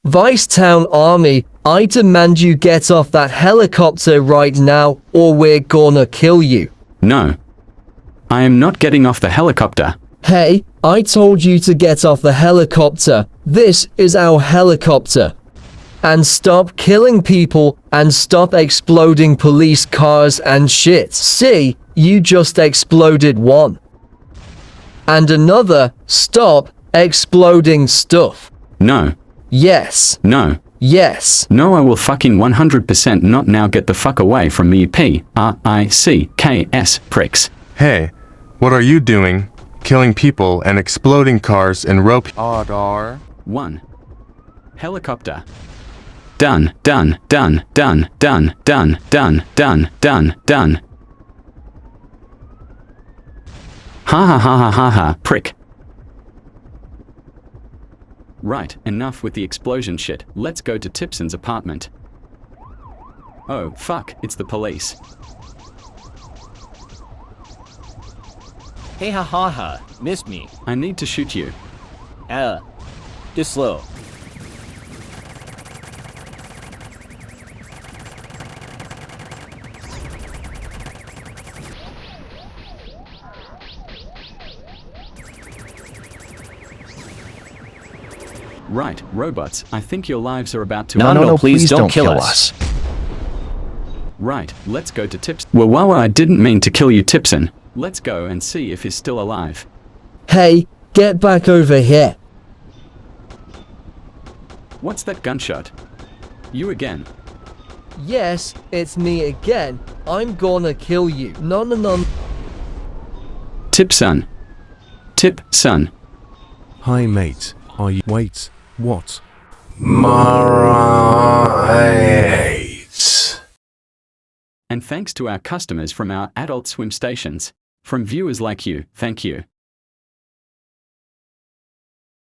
Vicetown Army, I demand you get off that helicopter right now, or we're gonna kill you. No. I am not getting off the helicopter. Hey, I told you to get off the helicopter. This is our helicopter. And stop killing people and stop exploding police cars and shit. See, you just exploded one. And another, stop exploding stuff. No. Yes. No. Yes. No, I will fucking 100% not now. Get the fuck away from me, PRICKS, pricks. Hey, what are you doing? Killing people and exploding cars and rope. Order. 1. Helicopter. Done, done, done, done, done, done, done, done, done, done. Ha ha ha ha ha ha, prick. Right, enough with the explosion shit. Let's go to Tipson's apartment. Oh, fuck, it's the police. Hey, ha, missed me. I need to shoot you. Just slow. Right, robots, I think your lives are about to... No, please don't kill us. Right, let's go to Tipson. Well, I didn't mean to kill you, Tipson. Let's go and see if he's still alive. Hey, get back over here. What's that gunshot? You again. Yes, it's me again. I'm gonna kill you. No. Tipson. Tipson. Hi mate, are you— wait, what? Right. And thanks to our customers from our Adult Swim stations. From viewers like you, thank you.